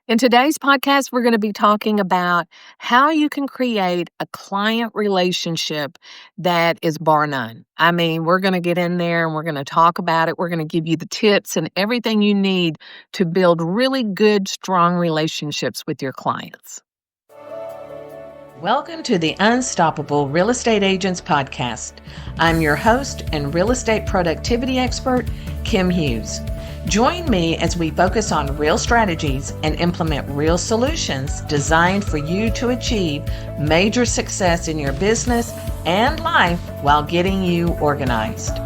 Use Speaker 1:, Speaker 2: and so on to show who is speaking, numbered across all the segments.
Speaker 1: In today's podcast, we're going to be talking about how you can create a client relationship that is bar none. I mean, we're going to get in there and we're going to talk about it. We're going to give you the tips and everything you need to build really good, strong relationships with your clients. Welcome to the Unstoppable Real Estate Agents Podcast. I'm your host and real estate productivity expert, Kim Hughes. Join me as we focus on real strategies and implement real solutions designed for you to achieve major success in your business and life while getting you organized.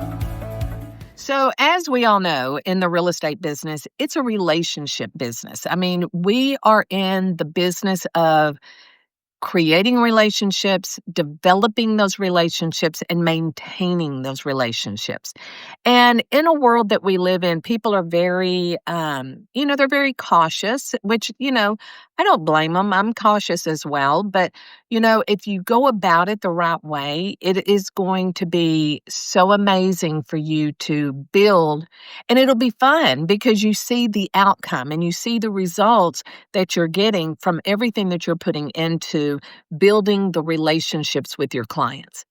Speaker 1: So, as we all know, in the real estate business, it's a relationship business. I mean, we are in the business of creating relationships, developing those relationships, and maintaining those relationships. And in a world that we live in, people are very, they're very cautious, which, I don't blame them. I'm cautious as well. But, if you go about it the right way, it is going to be so amazing for you to build. And it'll be fun because you see the outcome and you see the results that you're getting from everything that you're putting into building the relationships with your clients.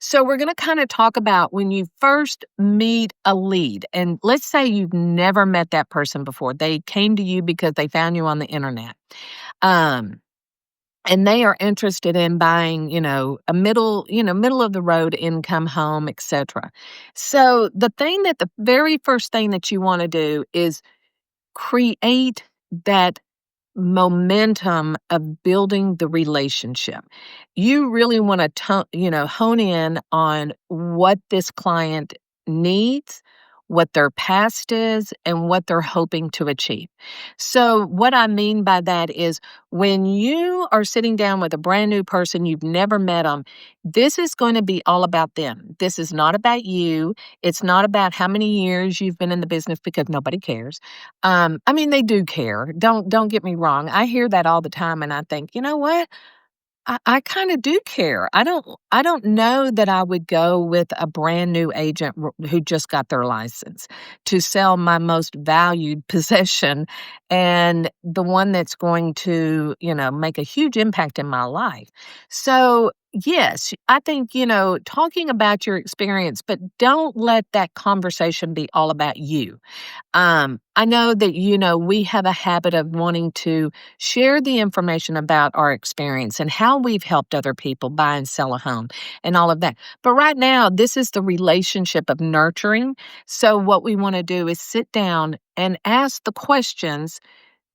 Speaker 1: So we're going to kind of talk about when you first meet a lead, and let's say you've never met that person before. They came to you because they found you on the internet. And they are interested in buying, a middle of the road income home, etc. So the very first thing that you want to do is create that momentum of building the relationship. You really want to, hone in on what this client needs, what their past is, and what they're hoping to achieve. So, what I mean by that is when you are sitting down with a brand new person, you've never met them, this is going to be all about them. This is not about you. It's not about how many years you've been in the business because nobody cares. They do care. Don't get me wrong. I hear that all the time, and I think, you know what? I kind of do care. I don't know that I would go with a brand new agent who just got their license to sell my most valued possession and the one that's going to, make a huge impact in my life. So, yes, I think, talking about your experience, but don't let that conversation be all about you. I know that, we have a habit of wanting to share the information about our experience and how we've helped other people buy and sell a home and all of that. But right now, this is the relationship of nurturing. So, what we want to do is sit down and ask the questions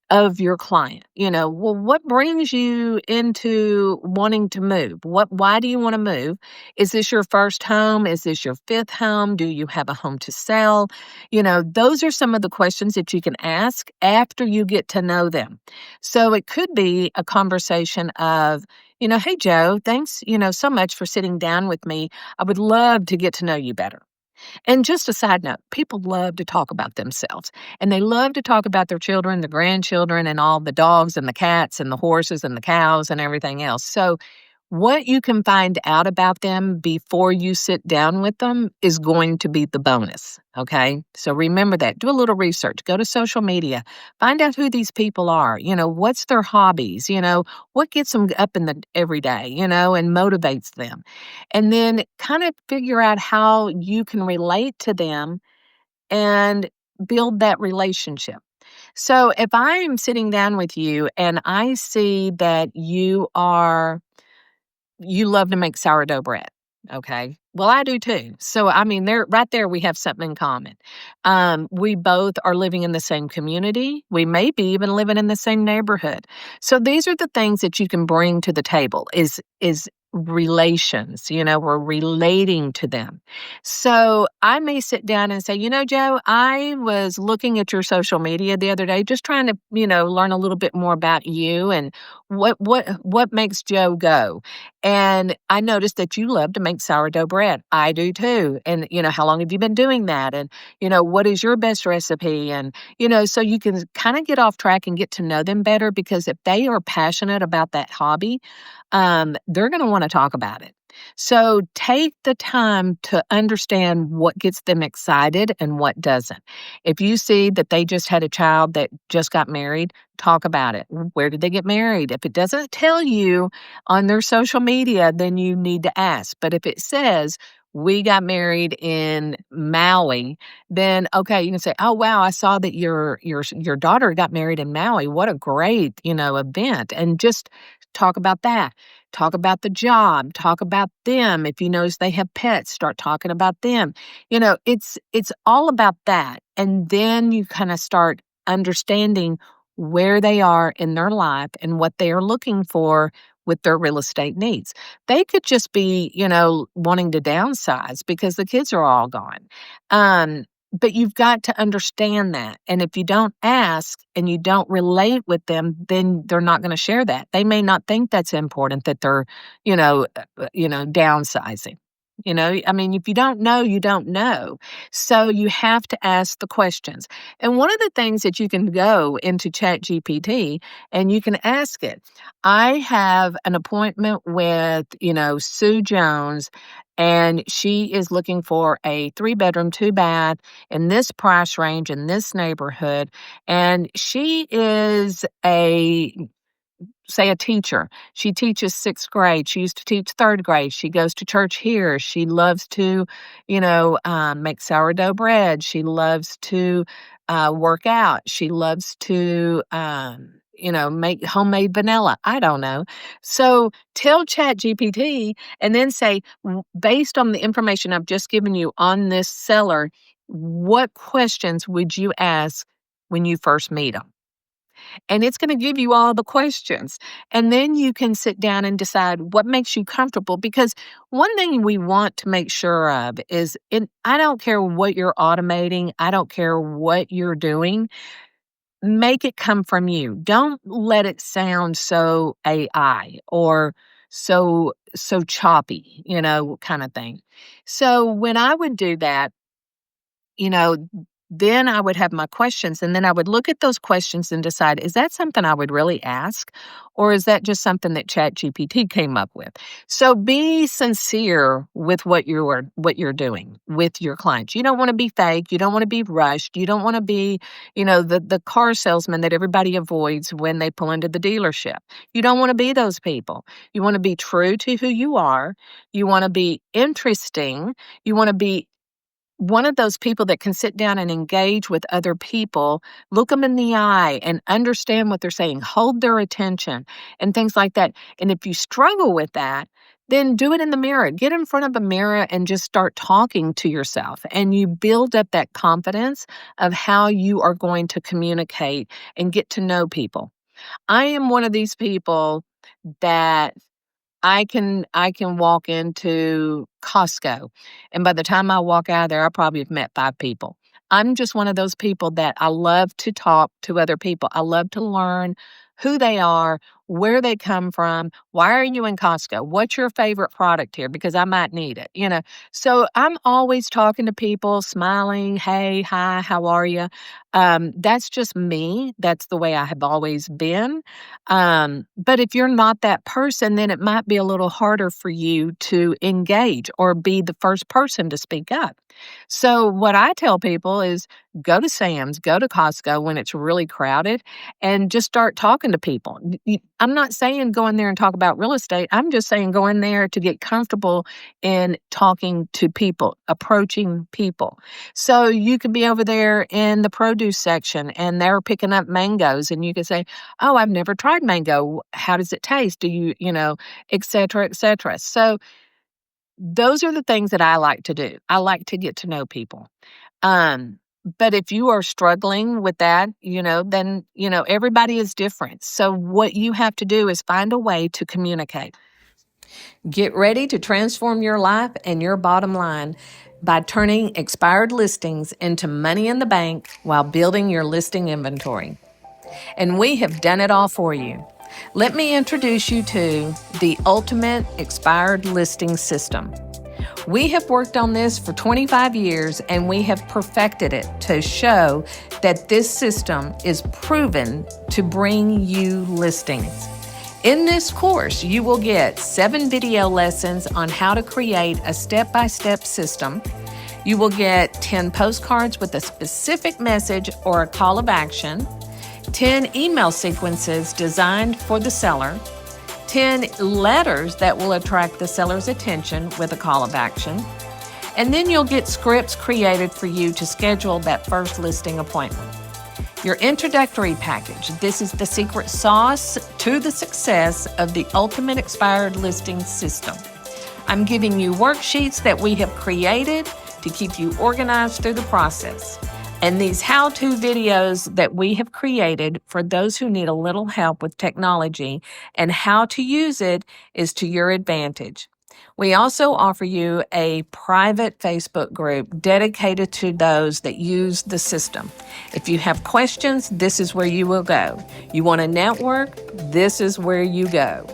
Speaker 1: of your client. Well, what brings you into wanting to move? Why do you want to move? Is this your first home? Is this your fifth home? Do you have a home to sell? Those are some of the questions that you can ask after you get to know them. So it could be a conversation of, hey, Joe, thanks, so much for sitting down with me. I would love to get to know you better. And just a side note, people love to talk about themselves and they love to talk about their children, their grandchildren, and all the dogs and the cats and the horses and the cows and everything else. So, what you can find out about them before you sit down with them is going to be the bonus. Okay. So remember that. Do a little research. Go to social media. Find out who these people are. What's their hobbies? What gets them up in the every day, and motivates them. And then kind of figure out how you can relate to them and build that relationship. So if I'm sitting down with you and I see that you love to make sourdough bread. Okay. Well, I do too. So, there, right there, we have something in common. We both are living in the same community. We may be even living in the same neighborhood. So, these are the things that you can bring to the table is relations. We're relating to them. So, I may sit down and say, Joe, I was looking at your social media the other day, just trying to, learn a little bit more about you and what makes Joe go. And I noticed that you love to make sourdough bread. I do too. And, how long have you been doing that? And, what is your best recipe? And, so you can kind of get off track and get to know them better because if they are passionate about that hobby, they're going to want want to talk about it. So take the time to understand what gets them excited and what doesn't. If you see that they just had a child that just got married, talk about it. Where did they get married? If it doesn't tell you on their social media, then you need to ask. But if it says, we got married in Maui, then okay, you can say, "Oh wow, I saw that your daughter got married in Maui. What a great, event." And just talk about that. Talk about the job, talk about them. If you notice they have pets, start talking about them. It's all about that. And then you kind of start understanding where they are in their life and what they are looking for with their real estate needs. They could just be, wanting to downsize because the kids are all gone. But you've got to understand that. And if you don't ask and you don't relate with them, then they're not going to share that. They may not think that's important that they're, downsizing. I mean, if you don't know, you don't know. So you have to ask the questions. And one of the things that you can go into ChatGPT and you can ask it. I have an appointment with, Sue Jones, and she is looking for a 3-bedroom, 2-bath in this price range in this neighborhood. And she is a teacher. She teaches 6th grade. She used to teach 3rd grade. She goes to church here. She loves to, make sourdough bread. She loves to work out. She loves to, make homemade vanilla. I don't know. So tell ChatGPT and then say, based on the information I've just given you on this seller, what questions would you ask when you first meet them? And it's going to give you all the questions. And then you can sit down and decide what makes you comfortable. Because one thing we want to make sure of is I don't care what you're automating, I don't care what you're doing, make it come from you. Don't let it sound so AI or so choppy, kind of thing. So when I would do that, you know, then I would have my questions, and then I would look at those questions and decide, is that something I would really ask, or is that just something that ChatGPT came up with? So be sincere with what you're doing with your clients. You don't want to be fake. You don't want to be rushed. You don't want to be, the car salesman that everybody avoids when they pull into the dealership. You don't want to be those people. You want to be true to who you are. You want to be interesting. You want to be one of those people that can sit down and engage with other people, look them in the eye and understand what they're saying, hold their attention and things like that. And if you struggle with that, then do it in the mirror. Get in front of a mirror and just start talking to yourself. And you build up that confidence of how you are going to communicate and get to know people. I am one of these people that I can walk into Costco, and by the time I walk out of there, I probably have met 5 people. I'm just one of those people that I love to talk to other people. I love to learn who they are, where they come from. Why are you in Costco? What's your favorite product here? Because I might need it. So I'm always talking to people, smiling, hey, hi, how are you? That's just me. That's the way I have always been. But if you're not that person, then it might be a little harder for you to engage or be the first person to speak up. So what I tell people is go to Sam's, go to Costco when it's really crowded and just start talking to people. I'm not saying go in there and talk about real estate. I'm just saying go in there to get comfortable in talking to people, approaching people. So you could be over there in the produce section and they're picking up mangoes and you could say, oh, I've never tried mango. How does it taste? Do you, et cetera, et cetera. So those are the things that I like to do. I like to get to know people. But if you are struggling with that, then, everybody is different. So what you have to do is find a way to communicate. Get ready to transform your life and your bottom line by turning expired listings into money in the bank while building your listing inventory. And we have done it all for you. Let me introduce you to the ultimate expired listing system. We have worked on this for 25 years and we have perfected it to show that this system is proven to bring you listings. In this course, you will get 7 video lessons on how to create a step-by-step system. You will get 10 postcards with a specific message or a call of action, 10 email sequences designed for the seller, 10 letters that will attract the seller's attention with a call of action, and then you'll get scripts created for you to schedule that first listing appointment. Your introductory package. This is the secret sauce to the success of the ultimate expired listing system. I'm giving you worksheets that we have created to keep you organized through the process. And these how-to videos that we have created for those who need a little help with technology and how to use it is to your advantage. We also offer you a private Facebook group dedicated to those that use the system. If you have questions, this is where you will go. You want to network, this is where you go.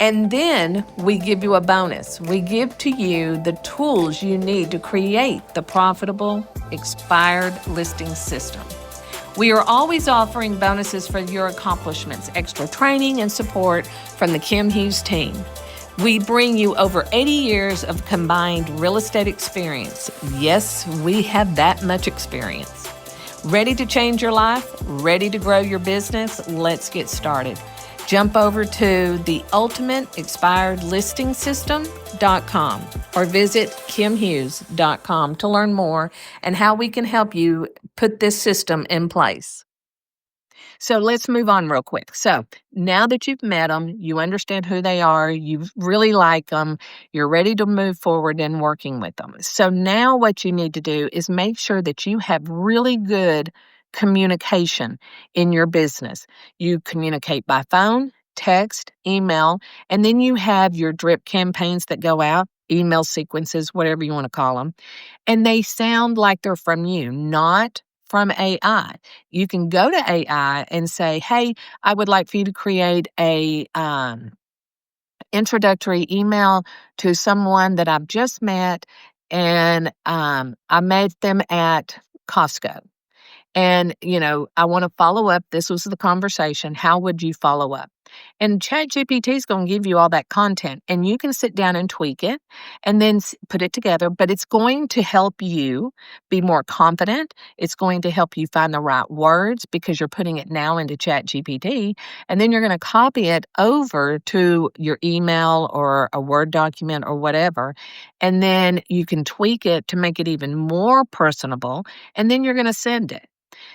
Speaker 1: And then we give you a bonus. We give to you the tools you need to create the profitable expired listing system. We are always offering bonuses for your accomplishments, extra training and support from the Kim Hughes team. We bring you over 80 years of combined real estate experience. Yes, we have that much experience. Ready to change your life? Ready to grow your business? Let's get started. Jump over to theultimateexpiredlistingsystem.com or visit kimhughes.com to learn more and how we can help you put this system in place. So let's move on real quick. So now that you've met them, you understand who they are, you really like them, you're ready to move forward in working with them. So now what you need to do is make sure that you have really good communication in your business. You communicate by phone, text, email, and then you have your drip campaigns that go out, email sequences, whatever you want to call them, and they sound like they're from you, not from AI. You can go to AI and say, hey, I would like for you to create a introductory email to someone that I've just met, and I met them at Costco. And, I want to follow up. This was the conversation. How would you follow up? And ChatGPT is going to give you all that content, and you can sit down and tweak it and then put it together. But it's going to help you be more confident. It's going to help you find the right words because you're putting it now into ChatGPT, and then you're going to copy it over to your email or a Word document or whatever. And then you can tweak it to make it even more personable, and then you're going to send it.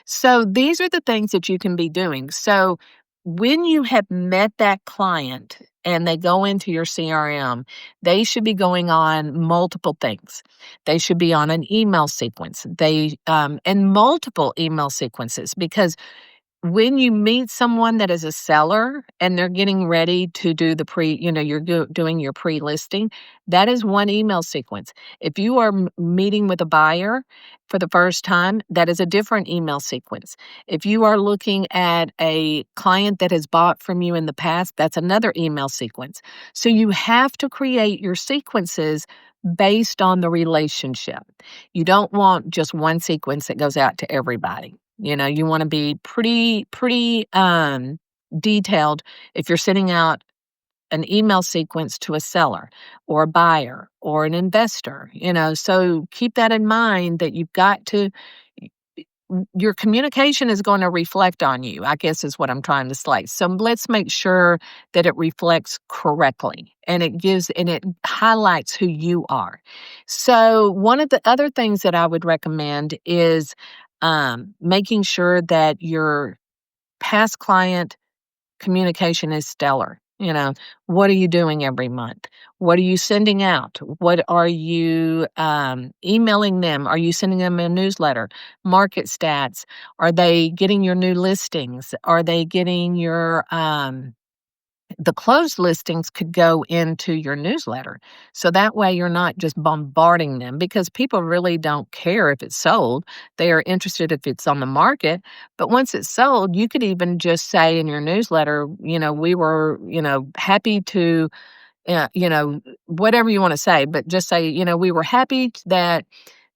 Speaker 1: So these are the things that you can be doing. So when you have met that client and they go into your CRM, they should be going on multiple things. They should be on an email sequence. And multiple email sequences, because when you meet someone that is a seller and they're getting ready to do the doing your pre-listing, that is one email sequence. If you are meeting with a buyer for the first time, that is a different email sequence. If you are looking at a client that has bought from you in the past, that's another email sequence. So you have to create your sequences based on the relationship. You don't want just one sequence that goes out to everybody. You want to be pretty detailed if you're sending out an email sequence to a seller or a buyer or an investor, so keep that in mind that you've got to, your communication is going to reflect on you, I guess is what I'm trying to say. So let's make sure that it reflects correctly and it highlights who you are. So one of the other things that I would recommend is making sure that your past client communication is stellar. What are you doing every month? What are you sending out? What are you emailing them? Are you sending them a newsletter? Market stats? Are they getting your new listings? Are they getting your the closed listings could go into your newsletter. So that way you're not just bombarding them, because people really don't care if it's sold. They are interested if it's on the market. But once it's sold, you could even just say in your newsletter, we were, happy to, whatever you want to say, but just say, we were happy that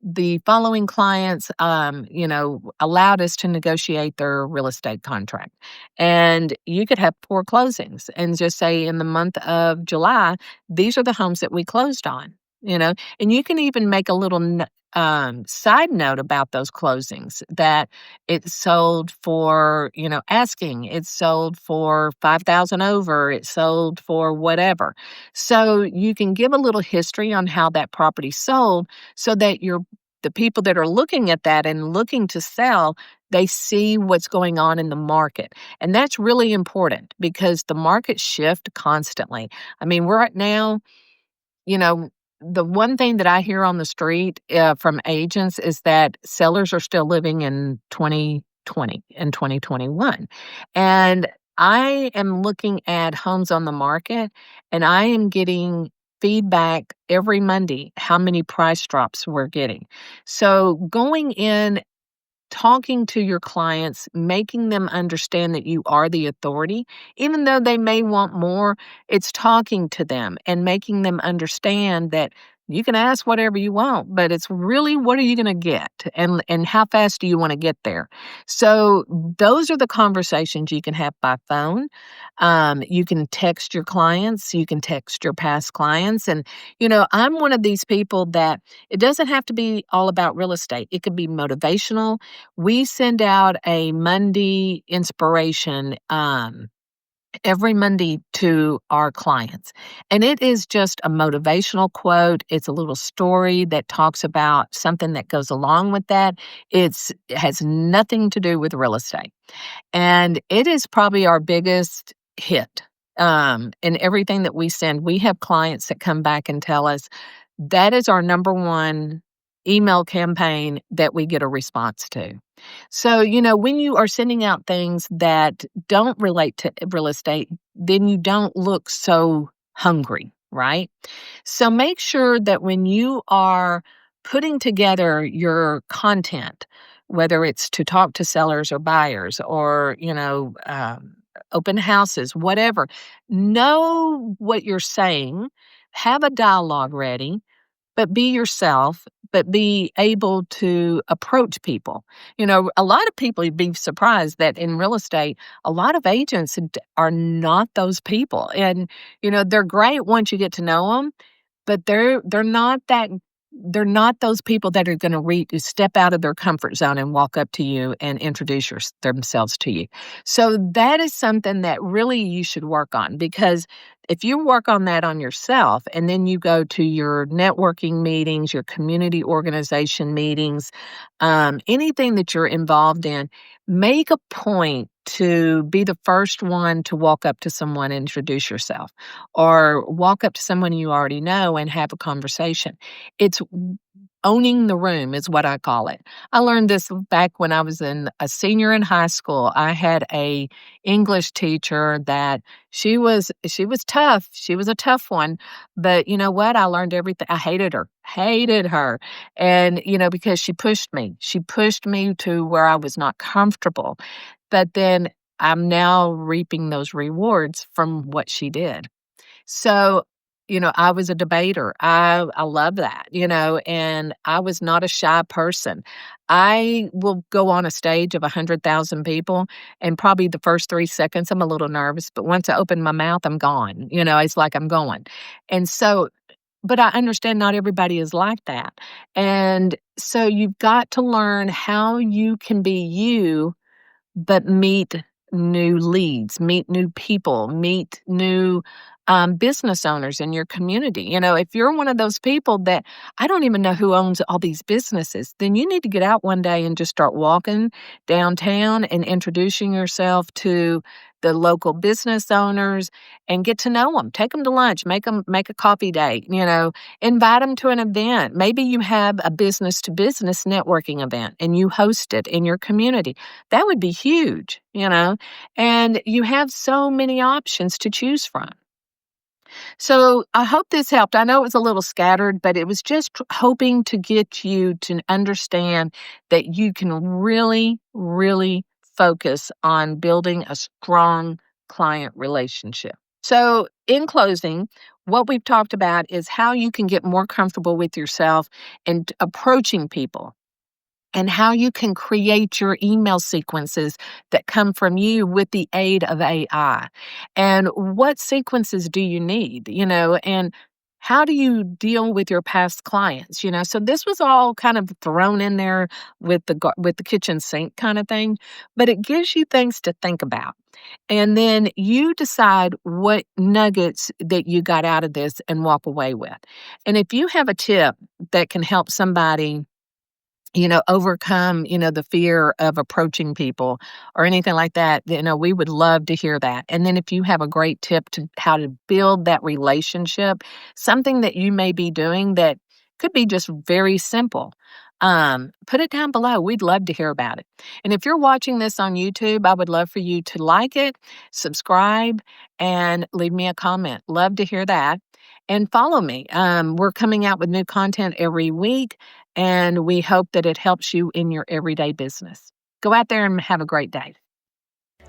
Speaker 1: the following clients, allowed us to negotiate their real estate contract. And you could have 4 closings and just say in the month of July, these are the homes that we closed on, you know? And you can even make a little side note about those closings that it sold for, asking, it sold for 5,000 over, it sold for whatever. So you can give a little history on how that property sold so that the people that are looking at that and looking to sell, they see what's going on in the market. And that's really important because the markets shift constantly. I mean, we're at now, you know, the one thing that I hear on the street from agents is that sellers are still living in 2020 and 2021. And I am looking at homes on the market and I am getting feedback every Monday how many price drops we're getting. So going in, talking to your clients, making them understand that you are the authority, even though they may want more, it's talking to them and making them understand that you can ask whatever you want, but it's really what are you going to get and how fast do you want to get there? So those are the conversations you can have by phone. You can text your clients, you can text your past clients. And, I'm one of these people that it doesn't have to be all about real estate. It could be motivational. We send out a Monday inspiration every Monday to our clients. And it is just a motivational quote. It's a little story that talks about something that goes along with that. It has nothing to do with real estate. And it is probably our biggest hit. In everything that we send, we have clients that come back and tell us that is our number one email campaign that we get a response to. So, when you are sending out things that don't relate to real estate, then you don't look so hungry, right? So make sure that when you are putting together your content, whether it's to talk to sellers or buyers or, open houses, whatever, know what you're saying, have a dialogue ready, but be yourself, but be able to approach people. A lot of people, you'd be surprised that in real estate, a lot of agents are not those people. And, they're great once you get to know them, but they're not those people that are going to step out of their comfort zone and walk up to you and introduce themselves to you. So that is something that really you should work on because if you work on that on yourself and then you go to your networking meetings, your community organization meetings, anything that you're involved in, make a point to be the first one to walk up to someone and introduce yourself or walk up to someone you already know and have a conversation. It's owning the room is what I call it. I learned this back when I was a senior in high school. I had a English teacher that she was tough. She was a tough one, but you know what? I learned everything. I hated her. And because she pushed me. She pushed me to where I was not comfortable. But then I'm now reaping those rewards from what she did. So, I was a debater. I love that, and I was not a shy person. I will go on a stage of 100,000 people, and probably the first 3 seconds, I'm a little nervous, but once I open my mouth, I'm gone. It's like I'm going. And so, but I understand not everybody is like that. And so you've got to learn how you can be you but meet new leads, meet new people, meet new business owners in your community. If you're one of those people that I don't even know who owns all these businesses, then you need to get out one day and just start walking downtown and introducing yourself to the local business owners and get to know them. Take them to lunch, make a coffee date, invite them to an event. Maybe you have a business to business networking event and you host it in your community. That would be huge, and you have so many options to choose from. So I hope this helped. I know it was a little scattered, but it was just hoping to get you to understand that you can really, really focus on building a strong client relationship. So, in closing, what we've talked about is how you can get more comfortable with yourself and approaching people, and how you can create your email sequences that come from you with the aid of AI. And what sequences do you need, and how do you deal with your past clients, So this was all kind of thrown in there with the kitchen sink kind of thing, but it gives you things to think about. And then you decide what nuggets that you got out of this and walk away with. And if you have a tip that can help somebody overcome, the fear of approaching people or anything like that, we would love to hear that. And then if you have a great tip to how to build that relationship, something that you may be doing that could be just very simple, put it down below. We'd love to hear about it. And if you're watching this on YouTube, I would love for you to like it, subscribe, and leave me a comment. Love to hear that. And follow me. We're coming out with new content every week, and we hope that it helps you in your everyday business. Go out there and have a great day.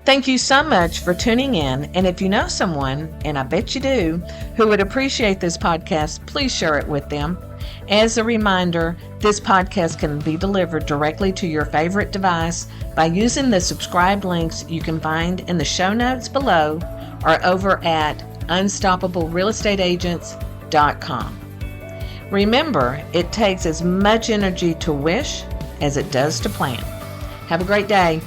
Speaker 1: Thank you so much for tuning in. And if you know someone, and I bet you do, who would appreciate this podcast, please share it with them. As a reminder, this podcast can be delivered directly to your favorite device by using the subscribe links you can find in the show notes below or over at unstoppablerealestateagents.com. Remember, it takes as much energy to wish as it does to plan. Have a great day.